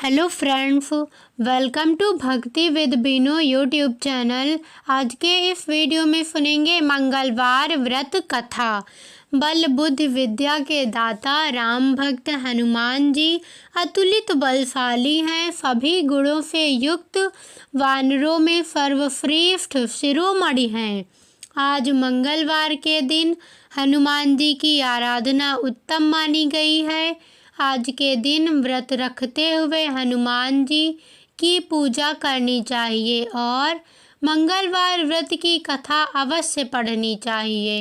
Hello friends, welcome to भक्ति with Bino YouTube channel. आज के इस वीडियो में सुनेंगे मंगलवार व्रत कथा। बल बुद्धि विद्या के दाता राम भक्त हनुमान जी अतुलित बलशाली हैं। सभी गुणों से युक्त वानरों में सर्वश्रेष्ठ शिरोमणि हैं। आज मंगलवार के दिन हनुमान जी की आराधना उत्तम मानी गई है। आज के दिन व्रत रखते हुए हनुमान जी की पूजा करनी चाहिए और मंगलवार व्रत की कथा अवश्य पढ़नी चाहिए।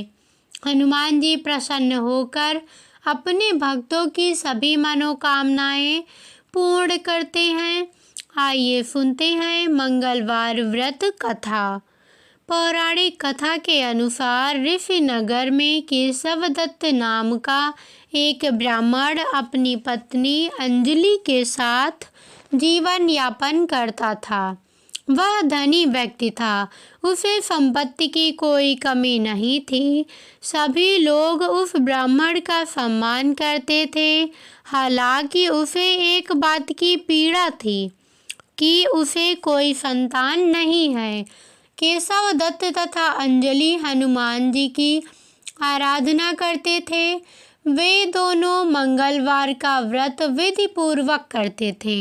हनुमान जी प्रसन्न होकर अपने भक्तों की सभी मनोकामनाएं पूर्ण करते हैं। आइए सुनते हैं मंगलवार व्रत कथा। पौराणिक कथा के अनुसार ऋषिनगर में केशवदत्त नाम का एक ब्राह्मण अपनी पत्नी अंजलि के साथ जीवन यापन करता था। वह धनी व्यक्ति था, उसे संपत्ति की कोई कमी नहीं थी। सभी लोग उस ब्राह्मण का सम्मान करते थे। हालांकि उसे एक बात की पीड़ा थी कि उसे कोई संतान नहीं है। केशवदत्त तथा अंजलि हनुमान जी की आराधना करते थे। वे दोनों मंगलवार का व्रत विधि पूर्वक करते थे।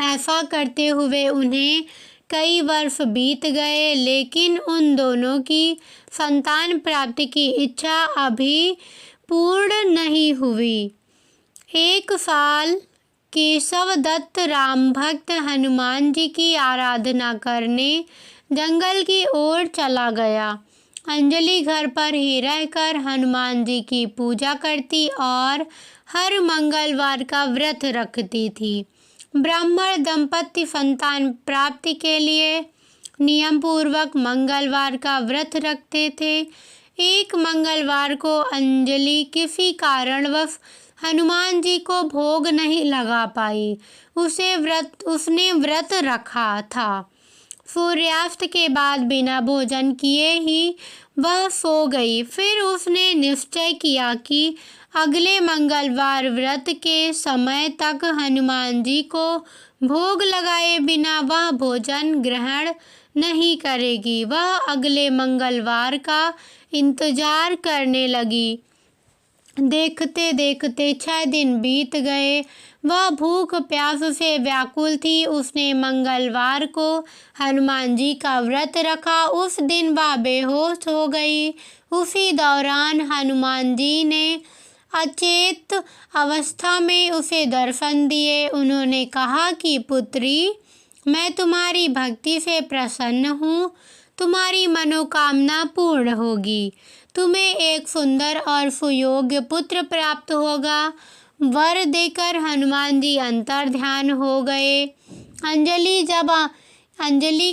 ऐसा करते हुए उन्हें कई वर्ष बीत गए, लेकिन उन दोनों की संतान प्राप्ति की इच्छा अभी पूर्ण नहीं हुई। एक साल केशवदत्त राम भक्त हनुमान जी की आराधना करने जंगल की ओर चला गया। अंजलि घर पर ही रहकर हनुमान जी की पूजा करती और हर मंगलवार का व्रत रखती थी। ब्राह्मण दंपति संतान प्राप्ति के लिए नियम पूर्वक मंगलवार का व्रत रखते थे। एक मंगलवार को अंजलि किसी कारणवश हनुमान जी को भोग नहीं लगा पाई। उसने व्रत रखा था। सूर्यास्त के बाद बिना भोजन किए ही वह सो गई। फिर उसने निश्चय किया कि अगले मंगलवार व्रत के समय तक हनुमान जी को भोग लगाए बिना वह भोजन ग्रहण नहीं करेगी। वह अगले मंगलवार का इंतजार करने लगी। देखते देखते 6 दिन बीत गए। वह भूख प्यास से व्याकुल थी। उसने मंगलवार को हनुमान जी का व्रत रखा। उस दिन वह बेहोश हो गई। उसी दौरान हनुमान जी ने अचेत अवस्था में उसे दर्शन दिए। उन्होंने कहा कि पुत्री, मैं तुम्हारी भक्ति से प्रसन्न हूँ। तुम्हारी मनोकामना पूर्ण होगी। तुम्हें एक सुंदर और सुयोग्य पुत्र प्राप्त होगा। वर देकर हनुमान जी अंतर्ध्यान हो गए। अंजलि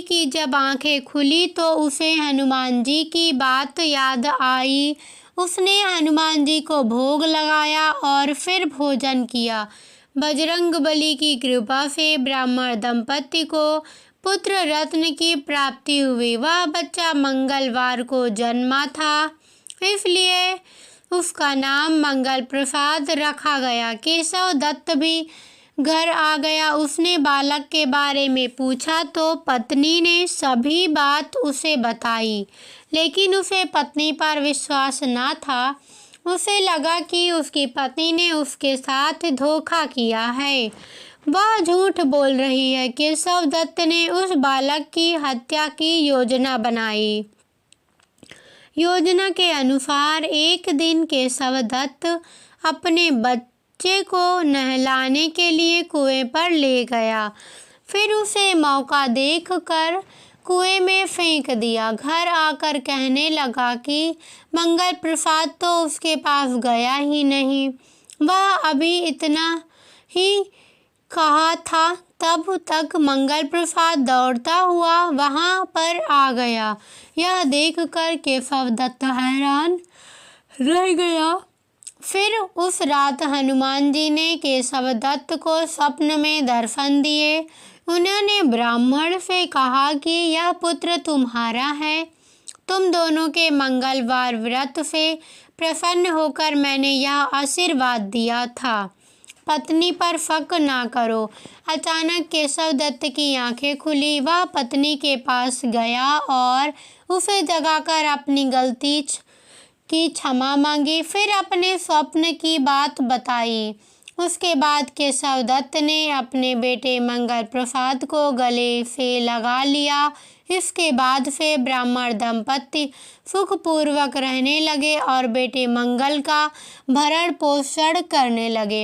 की जब आंखें खुली तो उसे हनुमान जी की बात याद आई। उसने हनुमान जी को भोग लगाया और फिर भोजन किया। बजरंगबली की कृपा से ब्राह्मण दंपति को पुत्र रत्न की प्राप्ति हुई। वह बच्चा मंगलवार को जन्मा था, इसलिए उसका नाम मंगल प्रसाद रखा गया। केशव दत्त भी घर आ गया। उसने बालक के बारे में पूछा तो पत्नी ने सभी बात उसे बताई, लेकिन उसे पत्नी पर विश्वास न था। उसे लगा कि उसकी पत्नी ने उसके साथ धोखा किया है, वह झूठ बोल रही है। केशव दत्त ने उस बालक की हत्या की योजना बनाई। योजना के अनुसार एक दिन केशव दत्त अपने बच्चे को नहलाने के लिए कुएं पर ले गया। फिर उसे मौका देखकर कुएं में फेंक दिया। घर आकर कहने लगा कि मंगल प्रसाद तो उसके पास गया ही नहीं। वह अभी इतना ही कहा था, तब तक मंगल प्रसाद दौड़ता हुआ वहां पर आ गया। यह देखकर केशव दत्त हैरान रह गया। फिर उस रात हनुमान जी ने केशव दत्त को स्वप्न में दर्शन दिए। उन्होंने ब्राह्मण से कहा कि यह पुत्र तुम्हारा है। तुम दोनों के मंगलवार व्रत से प्रसन्न होकर मैंने यह आशीर्वाद दिया था। पत्नी पर शक ना करो। अचानक केशव दत्त की आंखें खुली। वह पत्नी के पास गया और उसे जगाकर अपनी गलती की क्षमा मांगी, फिर अपने स्वप्न की बात बताई। उसके बाद केशव दत्त ने अपने बेटे मंगल प्रसाद को गले से लगा लिया। इसके बाद से ब्राह्मण दंपति सुखपूर्वक रहने लगे और बेटे मंगल का भरण पोषण करने लगे।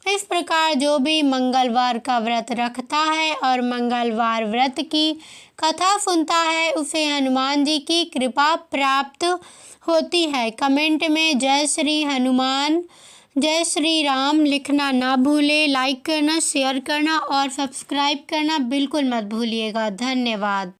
इस प्रकार जो भी मंगलवार का व्रत रखता है और मंगलवार व्रत की कथा सुनता है, उसे हनुमान जी की कृपा प्राप्त होती है। कमेंट में जय श्री हनुमान, जय श्री राम लिखना ना भूलें। लाइक करना, शेयर करना और सब्सक्राइब करना बिल्कुल मत भूलिएगा। धन्यवाद।